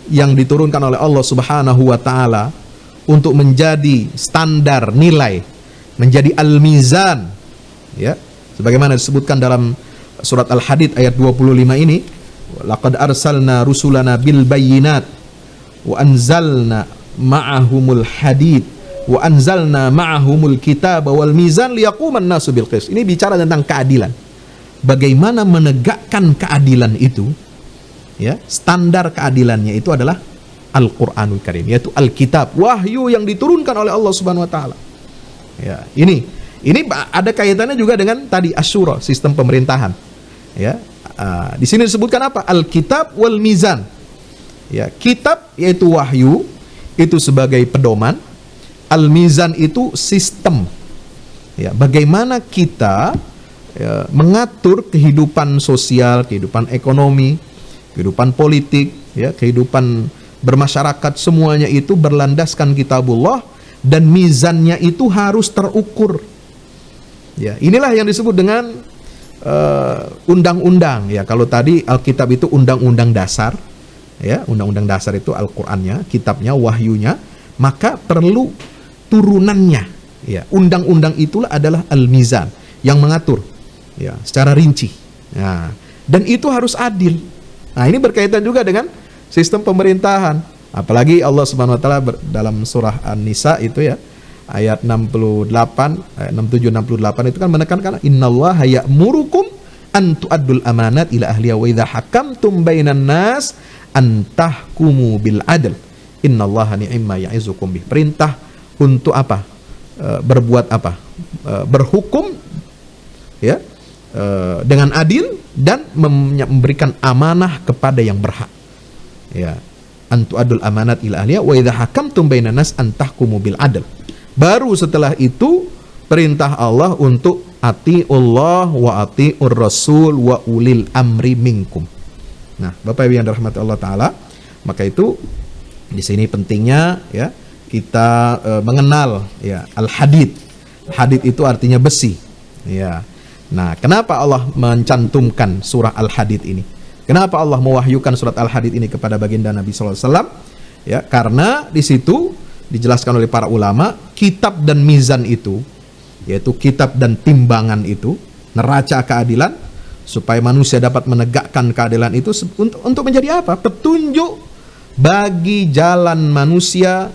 yang diturunkan oleh Allah Subhanahu wa taala untuk menjadi standar nilai, menjadi al-mizan, ya, sebagaimana disebutkan dalam surat Al-Hadid ayat 25 ini, laqad arsalna rusulana bil bayyinat wa anzalna ma'ahumul hadid Wa anzalna ma'ahumul kitaba wal mizan liyaquman nasu bil qist. Ini bicara tentang keadilan. Bagaimana menegakkan keadilan itu? Ya, standar keadilannya itu adalah Al-Qur'anul Karim, yaitu Alkitab, wahyu yang diturunkan oleh Allah Subhanahu wa taala. Ya, ini ada kaitannya juga dengan tadi Asyura, sistem pemerintahan. Ya, di sini disebutkan apa? Alkitab wal mizan. Ya, kitab yaitu wahyu itu sebagai pedoman, al-mizan itu sistem. Ya, bagaimana kita mengatur kehidupan sosial, kehidupan ekonomi, kehidupan politik, ya, kehidupan bermasyarakat, semuanya itu berlandaskan kitabullah dan mizannya itu harus terukur. Ya, inilah yang disebut dengan undang-undang. Ya, kalau tadi Alkitab itu undang-undang dasar, ya, undang-undang dasar itu Al-Qur'annya, kitabnya, wahyunya, maka perlu turunannya. Ya, undang-undang itulah adalah al-mizan yang mengatur, ya, secara rinci. Nah, dan itu harus adil. Nah, ini berkaitan juga dengan sistem pemerintahan. Apalagi Allah Subhanahu wa taala dalam surah An-Nisa itu, ya, ayat 68, 67 68 itu kan menekankan innallaha ya'murukum an tu'addul amanat ila ahliha wa idza hakamtum bainan nas an tahkumu bil adl innallaha ni'ma ya'izukum bih. Perintah untuk apa? Berbuat apa? Berhukum, ya, dengan adil dan memberikan amanah kepada yang berhak. Ya, antu adul amanat ila ahliya wa idza hakamtum bainan nas an tahkumu bil adl. Baru setelah itu perintah Allah untuk atiullah wa atiur rasul wa ulil amri minkum. Nah, Bapak Ibu yang dirahmati Allah taala, maka itu di sini pentingnya, ya, kita mengenal, ya, al-hadid. Hadid itu artinya besi. Ya. Nah, kenapa Allah mencantumkan surah Al-Hadid ini? Kenapa Allah mewahyukan surat Al-Hadid ini kepada baginda Nabi sallallahu alaihi wasallam? Ya, karena di situ dijelaskan oleh para ulama, kitab dan mizan itu, yaitu kitab dan timbangan itu, neraca keadilan, supaya manusia dapat menegakkan keadilan itu untuk menjadi apa? Petunjuk bagi jalan manusia,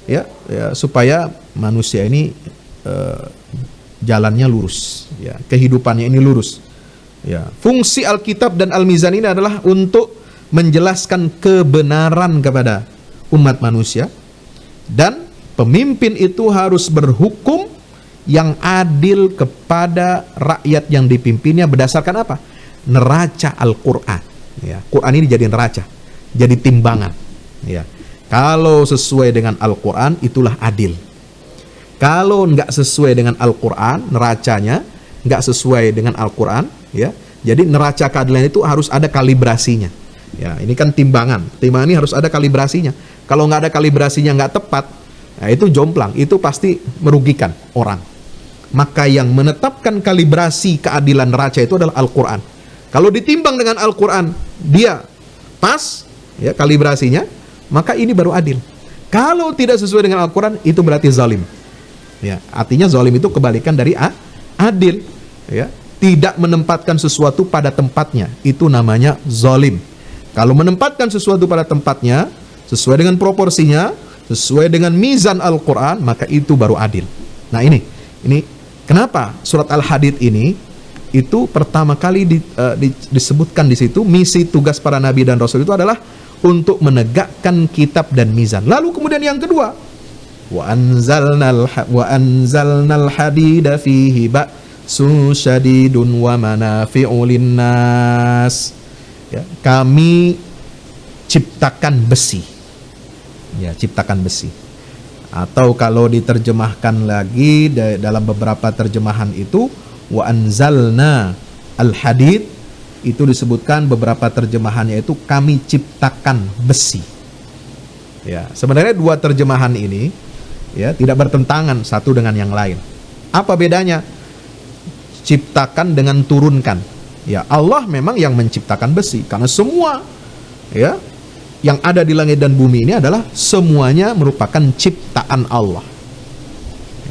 ya, supaya manusia ini jalannya lurus, ya, kehidupannya ini lurus. Ya, fungsi Alkitab dan Al-Mizan ini adalah untuk menjelaskan kebenaran kepada umat manusia, dan pemimpin itu harus berhukum yang adil kepada rakyat yang dipimpinnya berdasarkan apa? Neraca Al-Quran. Ya, Quran ini jadi neraca, jadi timbangan. Ya, kalau sesuai dengan Al-Quran itulah adil. Kalau nggak sesuai dengan Al-Quran, neracanya nggak sesuai dengan Al-Quran, ya, jadi neraca keadilan itu harus ada kalibrasinya. Ya, ini kan timbangan ini harus ada kalibrasinya. Kalau nggak ada kalibrasinya, nggak tepat, nah itu jomplang, itu pasti merugikan orang. Maka yang menetapkan kalibrasi keadilan neraca itu adalah Al-Quran. Kalau ditimbang dengan Al-Quran, dia pas, ya, kalibrasinya, maka ini baru adil. Kalau tidak sesuai dengan Al-Quran, itu berarti zalim. Ya, artinya zalim itu kebalikan dari adil. Ya, tidak menempatkan sesuatu pada tempatnya, itu namanya zalim. Kalau menempatkan sesuatu pada tempatnya, sesuai dengan proporsinya, sesuai dengan mizan Al-Quran, maka itu baru adil. Nah, ini kenapa surat Al-Hadid ini itu pertama kali disebutkan di situ, misi tugas para nabi dan rasul itu adalah untuk menegakkan kitab dan mizan. Lalu kemudian yang kedua, wa anzalnal hadida fihi ba'sun syadidun wa manafi'u linnas. Ya, kami ciptakan besi. Ya, ciptakan besi. Atau kalau diterjemahkan lagi dalam beberapa terjemahan itu, wa anzalna al-hadid, itu disebutkan beberapa terjemahannya itu kami ciptakan besi. Ya, sebenarnya dua terjemahan ini, ya, tidak bertentangan satu dengan yang lain. Apa bedanya? Ciptakan dengan turunkan. Ya, Allah memang yang menciptakan besi, karena semua, ya, yang ada di langit dan bumi ini adalah semuanya merupakan ciptaan Allah.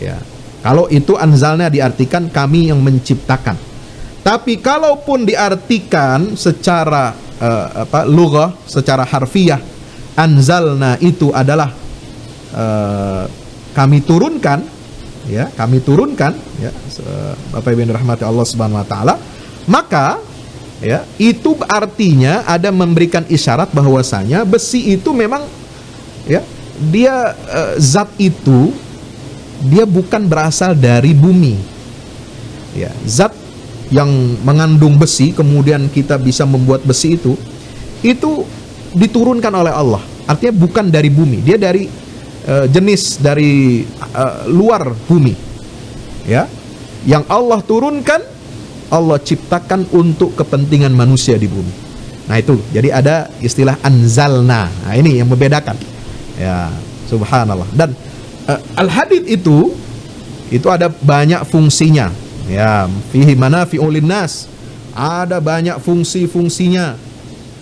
Ya, kalau itu anzalnya diartikan kami yang menciptakan. Tapi kalaupun diartikan secara lughah, secara harfiah, anzalna itu adalah kami turunkan, ya, Bapak Ibu yang dirahmati Allah Subhanahu wa taala, maka ya, itu artinya ada memberikan isyarat bahwasanya besi itu memang, ya, dia zat itu dia bukan berasal dari bumi. Ya, zat yang mengandung besi kemudian kita bisa membuat besi itu diturunkan oleh Allah. Artinya bukan dari bumi, dia dari jenis dari luar bumi. Ya, yang Allah turunkan, Allah ciptakan untuk kepentingan manusia di bumi. Nah itu, jadi ada istilah anzalna. Nah ini yang membedakan. Ya, subhanallah. Dan al-hadid itu ada banyak fungsinya. Ya, fihi manafi'ul linnas. Ada banyak fungsi-fungsinya.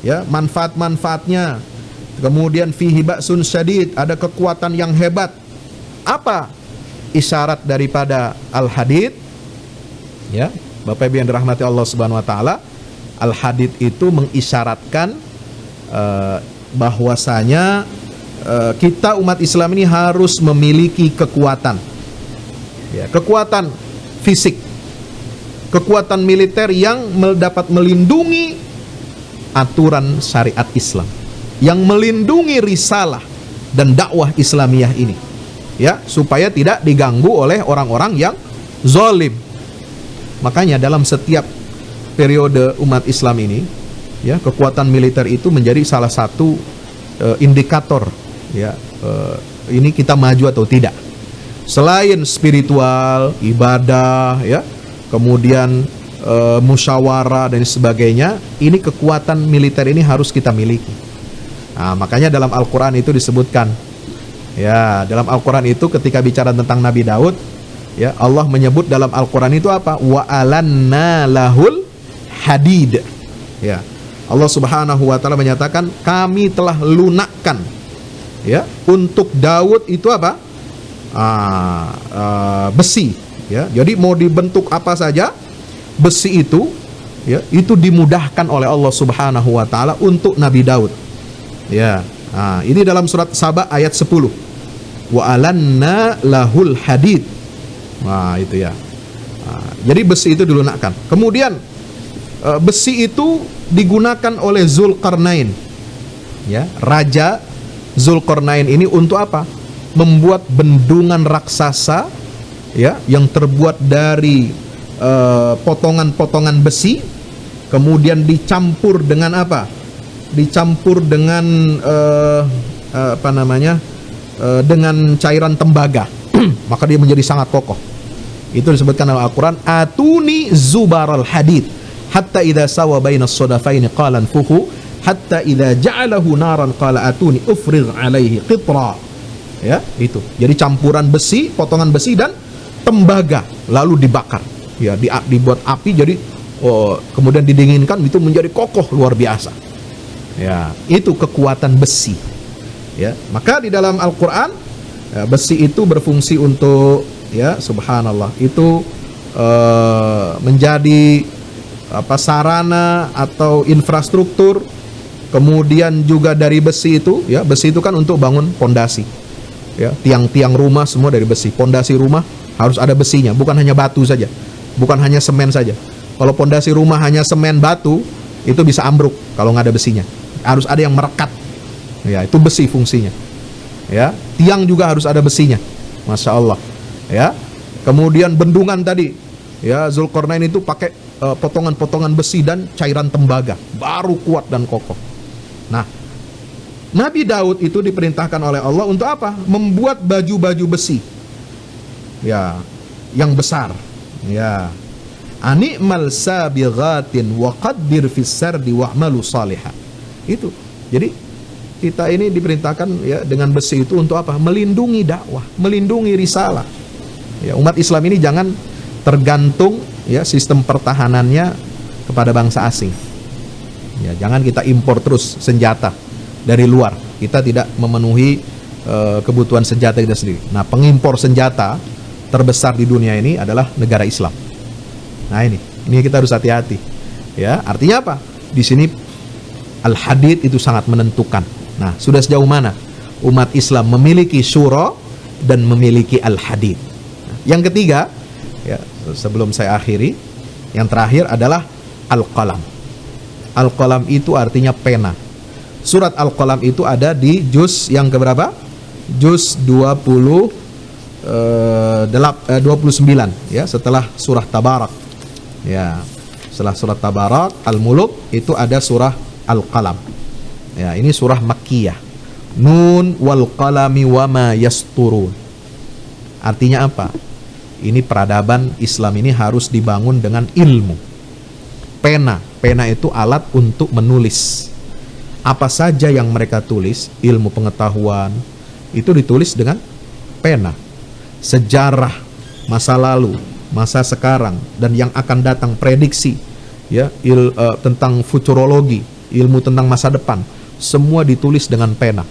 Ya, manfaat-manfaatnya. Kemudian fihi ba'sun syadid, ada kekuatan yang hebat. Apa isyarat daripada al-hadid? Ya, Bapak Ibu yang dirahmati Allah Subhanahu wa taala, al-hadid itu mengisyaratkan bahwasanya kita umat Islam ini harus memiliki kekuatan. Ya, kekuatan fisik, kekuatan militer yang dapat melindungi aturan syariat Islam, yang melindungi risalah dan dakwah Islamiyah ini, ya, supaya tidak diganggu oleh orang-orang yang zalim. Makanya dalam setiap periode umat Islam ini, ya, kekuatan militer itu menjadi salah satu indikator, ya, ini kita maju atau tidak. Selain spiritual, ibadah, ya, kemudian musyawarah dan sebagainya, ini kekuatan militer ini harus kita miliki. Nah, makanya dalam Al-Quran itu disebutkan, ya, dalam Al-Quran itu ketika bicara tentang Nabi Daud, ya, Allah menyebut dalam Al-Quran itu apa? Wa alanna lahul hadid. Ya, Allah Subhanahu wa taala menyatakan kami telah lunakkan, ya, untuk Daud itu apa? Besi. Ya, jadi mau dibentuk apa saja, besi itu, ya, itu dimudahkan oleh Allah Subhanahu wa taala untuk Nabi Daud. Ya, ini dalam surat Saba ayat 10. Wa alanna lahul hadid. Nah, itu ya. Jadi besi itu dilunakkan. Kemudian besi itu digunakan oleh Zulkarnain. Ya, Raja Zulkarnain ini untuk apa? Membuat bendungan raksasa, ya, yang terbuat dari potongan-potongan besi, kemudian dicampur dengan apa? Dicampur dengan dengan cairan tembaga. Maka dia menjadi sangat kokoh. Itu disebutkan dalam Al-Quran, atuni zubaral hadid hatta idza sawa bainas sadafaini qala anfuhu hatta idza ja'alahu naran qala atuni ufrigh alaihi qitra. Ya, itu. Jadi campuran besi, potongan besi dan tembaga lalu dibakar. Ya, dibuat api, jadi kemudian didinginkan, itu menjadi kokoh luar biasa. Ya, itu kekuatan besi. Ya, maka di dalam Al-Qur'an, ya, besi itu berfungsi untuk, ya, subhanallah, itu menjadi sarana atau infrastruktur. Kemudian juga dari besi itu, ya, besi itu kan untuk bangun pondasi. Ya, tiang-tiang rumah semua dari besi. Pondasi rumah harus ada besinya, bukan hanya batu saja, bukan hanya semen saja. Kalau pondasi rumah hanya semen batu, itu bisa ambruk kalau nggak ada besinya. Harus ada yang merekat. Ya, itu besi fungsinya. Ya, tiang juga harus ada besinya. Masya Allah. Ya, kemudian bendungan tadi, ya, Zulkarnain itu pakai potongan-potongan besi dan cairan tembaga, baru kuat dan kokoh. Nah, Nabi Daud itu diperintahkan oleh Allah untuk apa? Membuat baju-baju besi, ya, yang besar. Ya, animal sabighatin wa qaddir fis sardi wa'malu salihah. Itu. Jadi kita ini diperintahkan, ya, dengan besi itu untuk apa? Melindungi dakwah, melindungi risalah. Ya, umat Islam ini jangan tergantung, ya, sistem pertahanannya kepada bangsa asing. Ya, jangan kita impor terus senjata dari luar. Kita tidak memenuhi kebutuhan senjata kita sendiri. Nah, pengimpor senjata terbesar di dunia ini adalah negara Islam. Nah, ini kita harus hati-hati. Ya, artinya apa? Di sini al-hadid itu sangat menentukan. Nah, sudah sejauh mana umat Islam memiliki syura, dan memiliki al-hadid. Yang ketiga, ya, sebelum saya akhiri, yang terakhir adalah al-qalam. Al-qalam itu artinya pena. Surat al-qalam itu ada di juz yang keberapa? Juz 29 ya, setelah surah Tabarak. Ya, setelah surah Tabarak, Al-Muluk itu ada surah Al-Qalam. Ya, ini surah Makkiyah. Nun wal qalami wama yasturun. Artinya apa? Ini peradaban Islam ini harus dibangun dengan ilmu. Pena itu alat untuk menulis. Apa saja yang mereka tulis, ilmu pengetahuan, itu ditulis dengan pena. Sejarah masa lalu, masa sekarang, dan yang akan datang, prediksi, ya, tentang futurologi, ilmu tentang masa depan, semua ditulis dengan pena.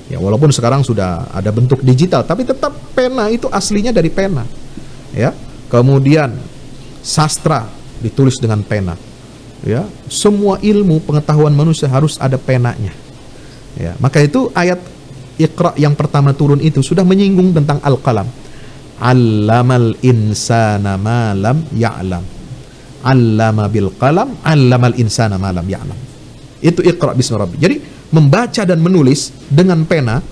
Ya, walaupun sekarang sudah ada bentuk digital, tapi tetap pena itu aslinya dari pena. Ya, kemudian sastra ditulis dengan pena. Ya, semua ilmu pengetahuan manusia harus ada penanya. Ya, maka itu ayat Iqra yang pertama turun itu sudah menyinggung tentang al-qalam. Allamal insana ma lam ya'lam. Allama bil qalam, allamal insana ma lam ya'lam. Itu Iqra bismi rabbi. Jadi membaca dan menulis dengan pena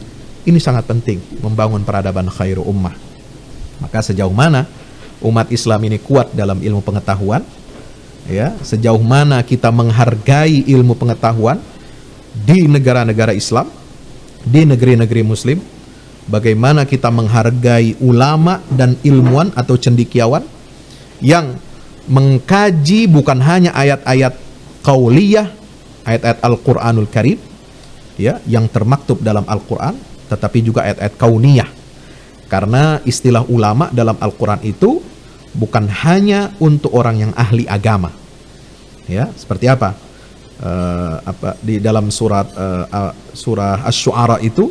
ini sangat penting membangun peradaban khairu ummah. Maka sejauh mana umat Islam ini kuat dalam ilmu pengetahuan, ya, sejauh mana kita menghargai ilmu pengetahuan di negara-negara Islam, di negeri-negeri Muslim, bagaimana kita menghargai ulama dan ilmuwan atau cendekiawan yang mengkaji bukan hanya ayat-ayat qauliyah, ayat-ayat Al-Quranul Karim, ya, yang termaktub dalam Al-Quran, tetapi juga ayat-ayat kauniyah. Karena istilah ulama dalam Al-Quran itu bukan hanya untuk orang yang ahli agama. Ya, seperti apa? Di dalam surah Asy-Syu'ara itu,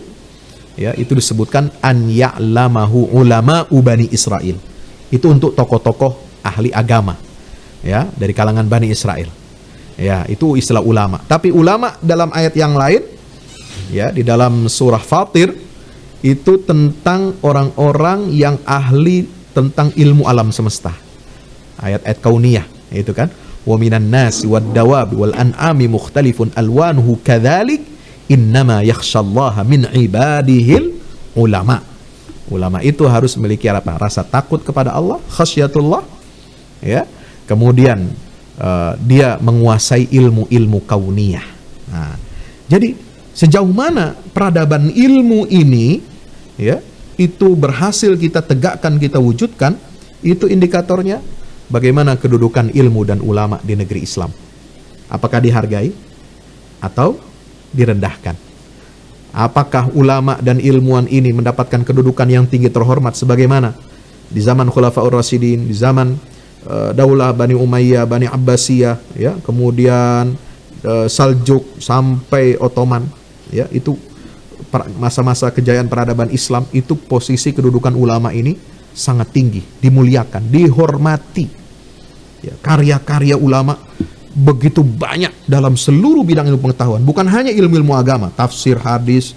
ya, itu disebutkan an ya'lamahu ulama'u Bani Israil. Itu untuk tokoh-tokoh ahli agama, ya, dari kalangan Bani Israel. Ya, itu istilah ulama. Tapi ulama dalam ayat yang lain, ya, di dalam surah Fatir itu tentang orang-orang yang ahli tentang ilmu alam semesta. Ayat-ayat kauniyah, itu kan, wa minan nasi wad dawabi wal an'ami mukhtalifun alwanuhu kadzalik innama yakhshallaha min ibadihil ulama. Ulama itu harus memiliki apa? Rasa takut kepada Allah, khasyatullah, ya. Kemudian dia menguasai ilmu-ilmu kauniyah. Nah, jadi sejauh mana peradaban ilmu ini, ya, itu berhasil kita tegakkan, kita wujudkan, itu indikatornya bagaimana kedudukan ilmu dan ulama di negeri Islam. Apakah dihargai atau direndahkan? Apakah ulama dan ilmuwan ini mendapatkan kedudukan yang tinggi terhormat sebagaimana di zaman Khulafaur Rasyidin, di zaman Daulah Bani Umayyah, Bani Abbasiyah, ya, kemudian Saljuk sampai Ottoman, ya, itu masa-masa kejayaan peradaban Islam, itu posisi kedudukan ulama ini sangat tinggi, dimuliakan, dihormati. Ya, karya-karya ulama begitu banyak dalam seluruh bidang ilmu pengetahuan, bukan hanya ilmu-ilmu agama, tafsir, hadis,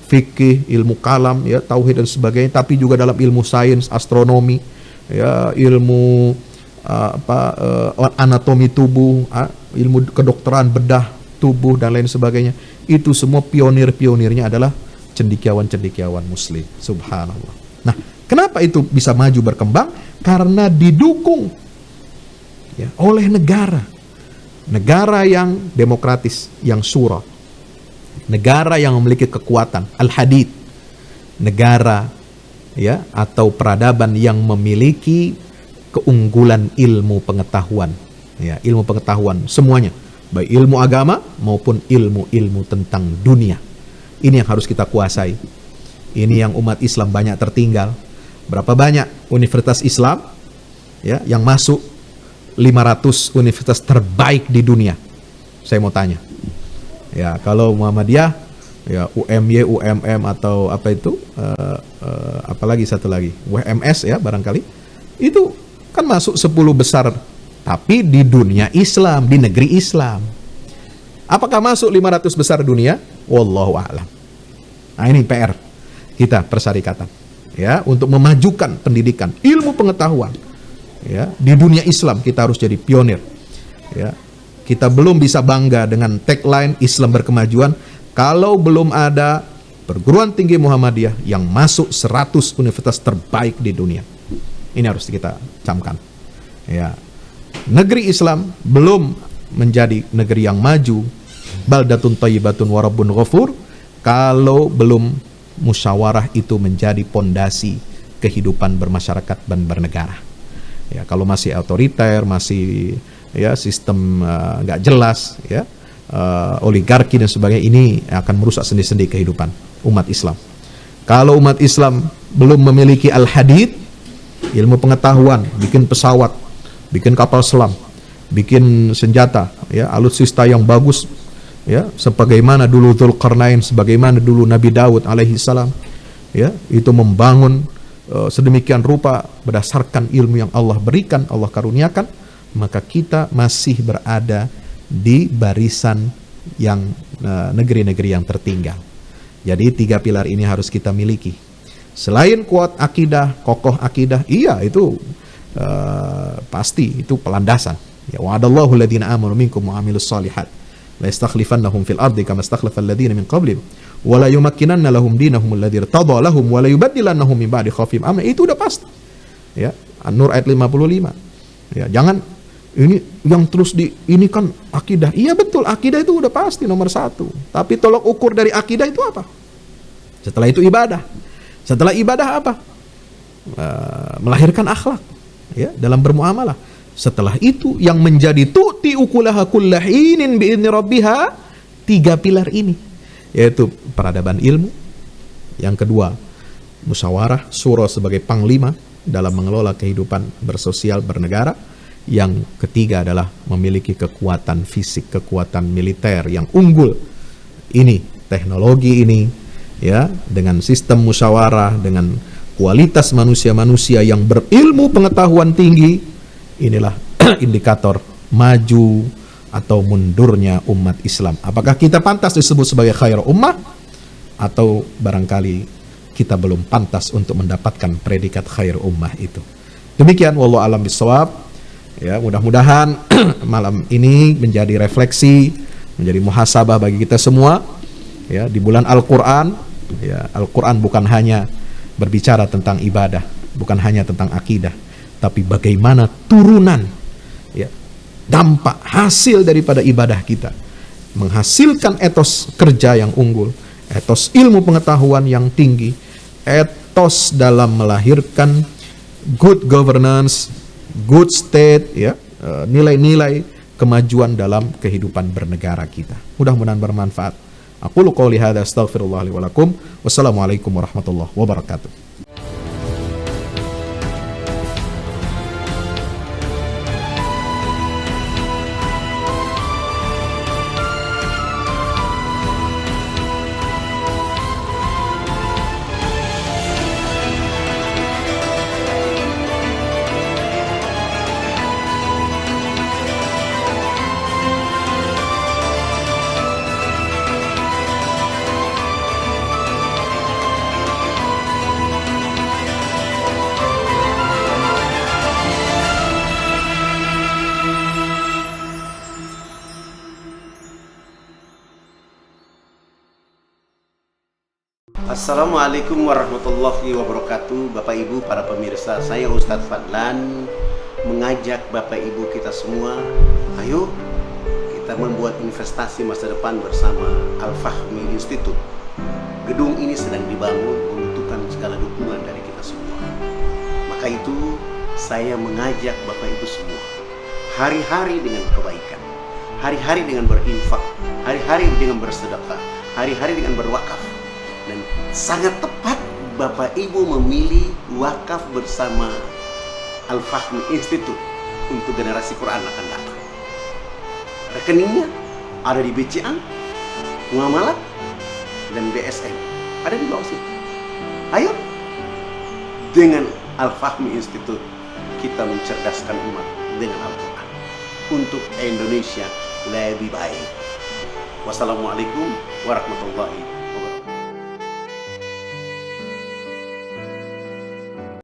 fikih, ilmu kalam, ya, tauhid dan sebagainya, tapi juga dalam ilmu sains, astronomi, ya, ilmu anatomi tubuh, ilmu kedokteran bedah tubuh dan lain sebagainya. Itu semua pionir-pionirnya adalah cendekiawan-cendekiawan muslim. Subhanallah. Nah, kenapa itu bisa maju berkembang? Karena didukung, ya, oleh negara yang demokratis, yang syura, negara yang memiliki kekuatan, al-hadid, negara, ya, atau peradaban yang memiliki keunggulan ilmu pengetahuan, ya, ilmu pengetahuan semuanya, baik ilmu agama maupun ilmu-ilmu tentang dunia. Ini yang harus kita kuasai. Ini yang umat Islam banyak tertinggal. Berapa banyak universitas Islam, ya, yang masuk 500 universitas terbaik di dunia? Saya mau tanya. Ya, kalau Muhammadiyah, ya, UMY, UMM atau apa itu, apalagi satu lagi, WMS, ya, barangkali itu kan masuk 10 besar, tapi di dunia Islam, di negeri Islam. Apakah masuk 500 besar dunia? Wallahu a'lam. Nah, ini PR kita persyarikatan. ya, untuk memajukan pendidikan, ilmu pengetahuan. Ya, di dunia Islam kita harus jadi pionir. Ya, kita belum bisa bangga dengan tagline Islam berkemajuan kalau belum ada perguruan tinggi Muhammadiyah yang masuk 100 universitas terbaik di dunia. Ini harus kita camkan. Ya, negeri Islam belum menjadi negeri yang maju, baldatun thayyibatun wa rabbun ghafur, kalau belum musyawarah itu menjadi pondasi kehidupan bermasyarakat dan bernegara. Ya, kalau masih otoriter, masih ya sistem nggak jelas, ya, oligarki dan sebagainya, ini akan merusak sendi-sendi kehidupan umat Islam. Kalau umat Islam belum memiliki al-hadid, ilmu pengetahuan, bikin pesawat, bikin kapal selam, bikin senjata, ya, alutsista yang bagus, ya, sebagaimana dulu Dzulqarnain, sebagaimana dulu Nabi Daud alaihi salam, ya, itu membangun sedemikian rupa berdasarkan ilmu yang Allah berikan, Allah karuniakan, maka kita masih berada di barisan yang negeri-negeri yang tertinggal. Jadi 3 pilar ini harus kita miliki. Selain kuat akidah, kokoh akidah, iya itu pasti itu pelandasan. Ya, wa'adallahu alladziina aamanu minkum wa 'amilus shalihat la yastakhlifannahum fil ardi kama istakhlafa alladziina min qablihim wa la yumakkinanna lahum dinahum alladzi irtadha lahum wa la yubaddilannahum min ba'di khaufihim amna. Itu udah pasti. Ya, An-Nur ayat 55. Ya, jangan ini yang terus ini kan akidah. Iya betul, akidah itu udah pasti nomor 1. Tapi tolok ukur dari akidah itu apa? Setelah itu ibadah. Setelah ibadah apa? Melahirkan akhlak, ya, dalam bermuamalah. Setelah itu yang menjadi tu'ti ukulaha kullahinin bi'idni rabbiha, 3 pilar ini, yaitu peradaban ilmu. Yang kedua, musyawarah, syura sebagai panglima dalam mengelola kehidupan bersosial bernegara. Yang ketiga adalah memiliki kekuatan fisik, kekuatan militer yang unggul. Ini teknologi ini, ya, dengan sistem musyawarah, dengan kualitas manusia-manusia yang berilmu pengetahuan tinggi, inilah indikator maju atau mundurnya umat Islam. Apakah kita pantas disebut sebagai khair ummah, atau barangkali kita belum pantas untuk mendapatkan predikat khair ummah itu. Demikian, wallahu a'lam bishawab. Ya, mudah-mudahan malam ini menjadi refleksi, menjadi muhasabah bagi kita semua. Ya, di bulan Al-Quran, ya, Al-Quran bukan hanya berbicara tentang ibadah, bukan hanya tentang akidah, tapi bagaimana turunan, ya, dampak hasil daripada ibadah kita menghasilkan etos kerja yang unggul, etos ilmu pengetahuan yang tinggi, etos dalam melahirkan good governance, good state, ya, nilai-nilai kemajuan dalam kehidupan bernegara kita. Mudah-mudahan bermanfaat. Aqulu qouli hadza astaghfirullah li wa lakum. Wassalamualaikum warahmatullahi wabarakatuh. Assalamualaikum warahmatullahi wabarakatuh. Bapak Ibu para pemirsa, saya Ustadz Fadlan mengajak Bapak Ibu kita semua, ayo kita membuat investasi masa depan bersama Al-Fahmi Institute. Gedung ini sedang dibangun, membutuhkan segala dukungan dari kita semua. Maka itu saya mengajak Bapak Ibu semua, hari-hari dengan kebaikan, hari-hari dengan berinfak, hari-hari dengan bersedekah, hari-hari dengan berwakaf. Dan sangat tepat Bapak Ibu memilih wakaf bersama Al-Fahmi Institute untuk generasi Quran akan datang. Rekeningnya ada di BCA, Muamalat, dan BSM. Ada di bawah sini. Ayo, dengan Al-Fahmi Institute kita mencerdaskan umat dengan Al-Quran untuk Indonesia lebih baik. Wassalamualaikum warahmatullahi wabarakatuh.